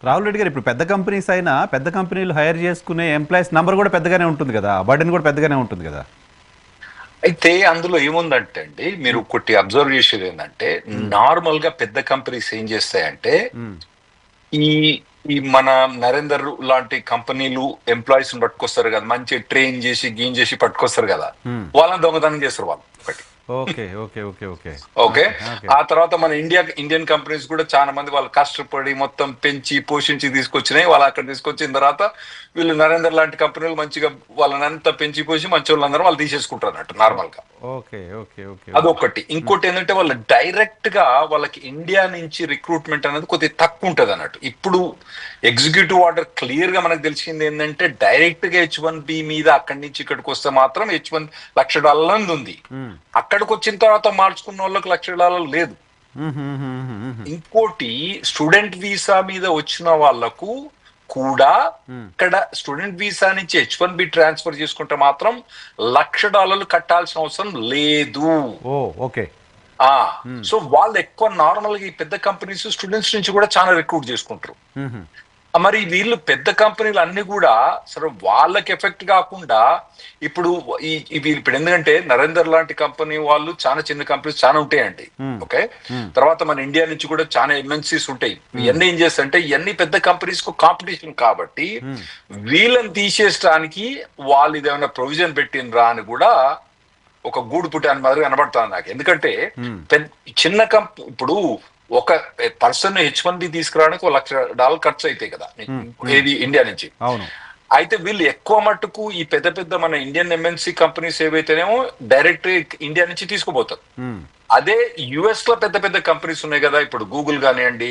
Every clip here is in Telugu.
రాహుల్ రెడ్డి గారు, ఇప్పుడు పెద్ద కంపెనీస్ అయినా పెద్ద కంపెనీలు హైర్ చేసుకునే ఎంప్లాయీస్ నంబర్ కూడా పెద్దగానే ఉంటుంది కదా, బర్డెన్ కూడా పెద్దగానే ఉంటుంది కదా. అయితే అందులో ఏముందంటే అండి, మీరు ఒకటి అబ్జర్వ్ చేసేది ఏంటంటే, నార్మల్ గా పెద్ద కంపెనీస్ ఏం చేస్తాయంటే, ఈ ఈ మన నరేందర్ లాంటి కంపెనీలు ఎంప్లాయీస్ పట్టుకొస్తారు కదా, మంచి ట్రైన్ చేసి గీన్ చేసి పట్టుకొస్తారు కదా, వాళ్ళని దొంగతనం చేస్తారు వాళ్ళు ఒకటి. Okay okay okay okay okay ఆ తర్వాత మన ఇండియన్ కంపెనీస్ కూడా చాలా మంది వాళ్ళు కష్టపడి మొత్తం పెంచి పోషించి తీసుకొచ్చినాయి. వాళ్ళు అక్కడ తీసుకొచ్చిన తర్వాత వీళ్ళు నరేందర్ లాంటి కంపెనీలు మంచిగా వాళ్ళని అంతా పెంచి పోసి మంచి వాళ్ళందరూ వాళ్ళు తీసేసుకుంటారు అన్నట్టు నార్మల్ గా. ఓకే ఓకే ఓకే అదొకటి. ఇంకోటి ఏంటంటే వాళ్ళు డైరెక్ట్ గా వాళ్ళకి ఇండియా నుంచి రిక్రూట్మెంట్ అనేది కొద్దిగా తక్కువ ఉంటది అన్నట్టు. ఇప్పుడు ఎగ్జిక్యూటివ్ ఆర్డర్ క్లియర్ గా మనకు తెలిసింది ఏంటంటే, డైరెక్ట్ గా H1B మీద అక్కడి నుంచి ఇక్కడికి వస్తే మాత్రం $1,00,000 ఉంది. అక్కడికి వచ్చిన తర్వాత మార్చుకున్న వాళ్ళకి $1,00,000 లేదు. ఇంకోటి, స్టూడెంట్ వీసా మీద వచ్చిన వాళ్లకు కూడా ఇక్కడ స్టూడెంట్ వీసా నుంచి H1B ట్రాన్స్ఫర్ చేసుకుంటే మాత్రం $1,00,000 కట్టాల్సిన అవసరం లేదు. ఓకే. సో వాళ్ళు ఎక్కువ నార్మల్ గా ఈ పెద్ద కంపెనీస్ స్టూడెంట్స్ నుంచి కూడా చాలా రిక్రూట్ చేసుకుంటారు. మరి వీళ్ళు పెద్ద కంపెనీలు అన్ని కూడా సరే వాళ్ళకి ఎఫెక్ట్ కాకుండా ఇప్పుడు ఇప్పుడు ఎందుకంటే నరేందర్ లాంటి కంపెనీ వాళ్ళు చాలా చిన్న కంపెనీస్ చాలా ఉంటాయండి. ఓకే, తర్వాత మన ఇండియా నుంచి కూడా చాలా ఎంఎన్సీస్ ఉంటాయి. ఇవన్నీ ఏం చేస్తారంటే, ఇవన్నీ పెద్ద కంపెనీస్ కు కాంపిటీషన్ కాబట్టి వీళ్ళని తీసేయడానికి వాళ్ళు ఇదేమైనా ప్రొవిజన్ పెట్టినరా అని కూడా ఒక గూడు పుట్టాని మాదిరి కనబడుతుంది నాకు. ఎందుకంటే చిన్న ఇప్పుడు ఒక పర్సన్ H1B తీసుకురావడానికి $1,00,000 ఖర్చు అవుతాయి కదా ఏది ఇండియా నుంచి. అయితే వీళ్ళు ఎక్కువ మట్టుకు ఈ పెద్ద పెద్ద మన ఇండియన్ ఎంఎన్సీ కంపెనీస్ ఏవైతేనేమో డైరెక్ట్ ఇండియా నుంచి తీసుకుపోతారు. అదే యుఎస్ లో పెద్ద పెద్ద కంపెనీస్ ఉన్నాయి కదా, ఇప్పుడు గూగుల్ కానివ్వండి,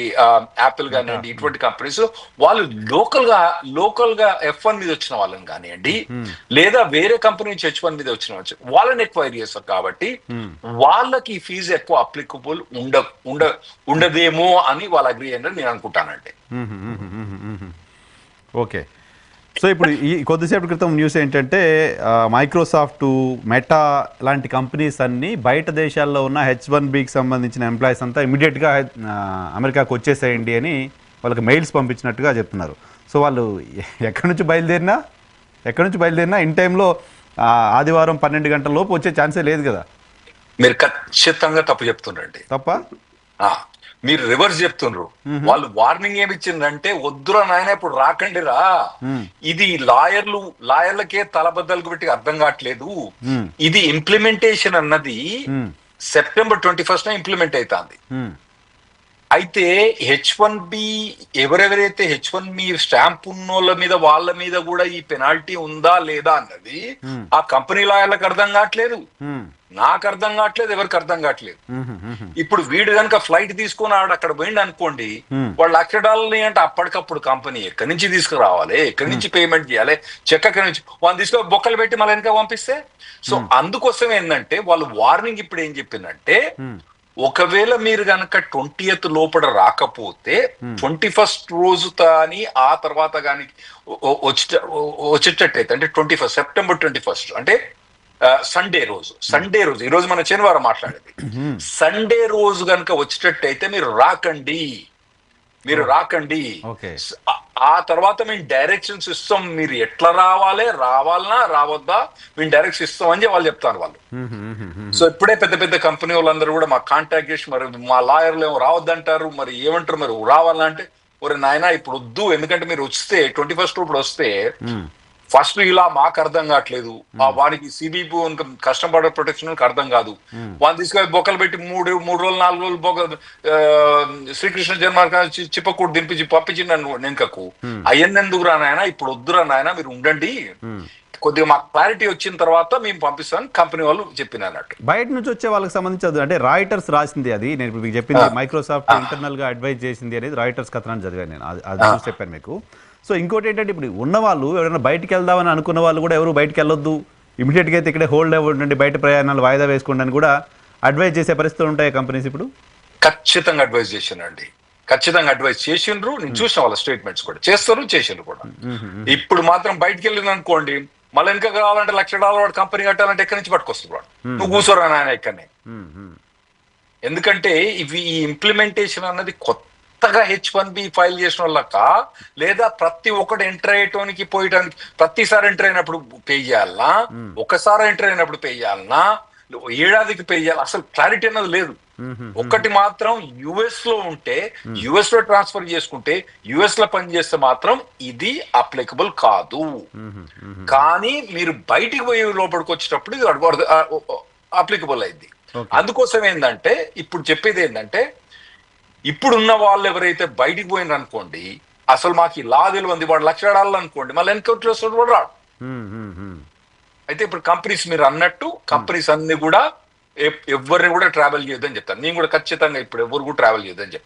యాపిల్ కానివ్వండి, ఇటువంటి కంపెనీస్ వాళ్ళు లోకల్ గా F1 మీద వచ్చిన వాళ్ళని కానివ్వండి, లేదా వేరే కంపెనీ నుంచి H1 మీద వచ్చిన వాళ్ళని ఎక్వైర్ చేస్తారు. కాబట్టి వాళ్ళకి ఫీజు ఎక్కువ అప్లికబుల్ ఉండదేమో అని వాళ్ళు అగ్రీ అయ్యారని నేను అనుకుంటానండి. ఓకే. సో ఇప్పుడు ఈ కొద్దిసేపటి క్రితం న్యూస్ ఏంటంటే, మైక్రోసాఫ్ట్, మెటా లాంటి కంపెనీస్ అన్నీ బయట దేశాల్లో ఉన్న H1Bకి సంబంధించిన ఎంప్లాయీస్ అంతా ఇమీడియట్గా అమెరికాకు వచ్చేసేయండి అని వాళ్ళకి మెయిల్స్ పంపించినట్టుగా చెప్తున్నారు. సో వాళ్ళు ఎక్కడి నుంచి బయలుదేరినా ఇన్ టైంలో ఆదివారం 12 గంటల లోపు వచ్చే ఛాన్సే లేదు కదా. మీరు ఖచ్చితంగా తప్పు చెప్తుండండి. తప్ప మీరు రివర్స్ చెప్తుండ్రు. వాళ్ళు వార్నింగ్ ఏమి ఇచ్చిందంటే, వద్దురా నాయన ఇప్పుడు రాకండి రా, ఇది లాయర్లకే తలబద్దలకు పెట్టి అర్థం కావట్లేదు, ఇది ఇంప్లిమెంటేషన్ అన్నది September 21st ఇంప్లిమెంట్ అవుతుంది. అయితే H1B ఎవరెవరైతే H1B స్టాంప్ ఉన్నోళ్ళ మీద వాళ్ళ మీద కూడా ఈ పెనాల్టీ ఉందా లేదా అన్నది ఆ కంపెనీ లాయర్లకు అర్థం కావట్లేదు, నాకు అర్థం కావట్లేదు, ఎవరికి అర్థం కావట్లేదు. ఇప్పుడు వీడు కనుక ఫ్లైట్ తీసుకుని అక్కడ పోయింది అనుకోండి, వాళ్ళు $1,00,000 అంటే అప్పటికప్పుడు కంపెనీ ఎక్కడి నుంచి తీసుకురావాలి, ఎక్కడి నుంచి పేమెంట్ చేయాలి, చెక్ ఎక్కడి నుంచి వాళ్ళు తీసుకొని బొక్కలు పెట్టి మళ్ళీ వెనక పంపిస్తే. సో అందుకోసం ఏంటంటే వాళ్ళు వార్నింగ్ ఇప్పుడు ఏం చెప్పిందంటే, ఒకవేళ మీరు కనుక 20th లోపల రాకపోతే 21st రోజు కానీ ఆ తర్వాత కానీ వచ్చేటట్టయితే, అంటే September 21st అంటే సండే రోజు ఈ రోజు మన శనివారం మాట్లాడేది, సండే రోజు కనుక వచ్చేటట్టయితే మీరు రాకండి. ఆ తర్వాత మేము డైరెక్షన్స్ ఇస్తాం, మీరు ఎట్లా రావాలనా రావద్దా మేము డైరెక్షన్ ఇస్తాం అని వాళ్ళు చెప్తారు వాళ్ళు. సో ఇప్పుడే పెద్ద పెద్ద కంపెనీ వాళ్ళందరూ కూడా మాకు కాంటాక్ట్ చేసి, మరి మా లాయర్లు ఏమో రావద్దంటారు, మరి ఏమంటారు, మరి రావాలంటే ఒరే నాయన ఇప్పుడు వద్దు, ఎందుకంటే మీరు వస్తే 21st ఇప్పుడు వస్తే ఫస్ట్ ఇలా మాకు అర్థం కావట్లేదు, వానికి సిబిపి కస్టమర్ ప్రొటెక్షన్ అర్థం కాదు, వాళ్ళు తీసుకొని బొక్కలు పెట్టి 3 రోజులు 4 రోజులు శ్రీకృష్ణ జన్మార్గ చిప్పకూడు దింపించి పంపించి నన్ను వెనుకకు అయ్యన్నెందుకు రానాయన, ఇప్పుడు వద్దురా నాయన మీరు ఉండండి, కొద్దిగా మాకు క్లారిటీ వచ్చిన తర్వాత మేము పంపిస్తామని కంపెనీ వాళ్ళు చెప్పినట్టు. బయట నుంచి వచ్చే వాళ్ళకి సంబంధించి అంటే రాయిటర్స్ రాసింది, అది నేను మీకు చెప్పింది, మైక్రోసాఫ్ట్ ఇంటర్నల్ గా అడ్వైజ్ చేసింది అనేది రాయిటర్స్ కథనాన్ని చదివాను నేను, అది చూసి చెప్పాను మీకు. సో ఇంకోటి ఏంటంటే, ఇప్పుడు ఉన్న వాళ్ళు ఎవరైనా బయటికి వెళ్దామని అనుకున్న వాళ్ళు కూడా ఎవరు బయటికి వెళ్ళొద్దు, ఇమీడియట్గా అయితే ఇక్కడే హోల్డ్ అవ్వండి, బయట ప్రయాణాలు వాయిదా వేసుకోండి అని కూడా అడ్వైజ్ చేసే పరిస్థితులు ఉంటాయి కంపెనీస్ ఇప్పుడు. ఖచ్చితంగా అడ్వైజ్ చేసినండి, ఖచ్చితంగా అడ్వైజ్ చేసిండ్రు. నేను చూసిన వాళ్ళ స్టేట్మెంట్స్ కూడా చేసిండ్రు కూడా. ఇప్పుడు మాత్రం బయటికి వెళ్ళింది అనుకోండి, మళ్ళీ ఇంకా కావాలంటే $1,00,000 వాడు కంపెనీ కట్టాలంటే ఎక్కడి నుంచి పట్టుకొస్తుంది వాడు, నువ్వు కూర్చోరా నాయన ఇక్కడనే. ఎందుకంటే ఈ ఇంప్లిమెంటేషన్ అన్నది కొత్త కొత్తగా H1B ఫైల్ చేసిన వాళ్ళక, లేదా ప్రతి ఒక్కటి ఎంటర్ అయ్యేటానికి పోయటానికి ప్రతిసారి ఎంటర్ అయినప్పుడు పే చేయాలనా, ఒకసారి ఎంటర్ అయినప్పుడు పే చేయాలనా, ఏడాదికి పే చేయాలి, అసలు క్లారిటీ అన్నది లేదు. ఒకటి మాత్రం యుఎస్ లో ఉంటే, యుఎస్ లో ట్రాన్స్ఫర్ చేసుకుంటే, యుఎస్ లో పనిచేస్తే మాత్రం ఇది అప్లికబుల్ కాదు. కానీ మీరు బయటికి పోయి లోపలికి వచ్చేటప్పుడు ఇది అప్లికబుల్ అయింది. అందుకోసం ఏంటంటే ఇప్పుడు చెప్పేది ఏంటంటే, ఇప్పుడున్న వాళ్ళు ఎవరైతే బయటికి పోయినారు అనుకోండి, అసలు మాకు ఈ లా తెలియంది, వాడు $1,00,000 అనుకోండి, మళ్ళీ ఎన్కౌంటర్ వస్తుంది, వాడు రాడు. అయితే ఇప్పుడు కంపెనీస్ మీరు అన్నట్టు కంపెనీస్ అన్ని కూడా ఎవరిని కూడా ట్రావెల్ చేయొద్దని చెప్తాను. నేను కూడా ఖచ్చితంగా ఇప్పుడు ఎవరు కూడా ట్రావెల్ చేయొద్దని చెప్తాను.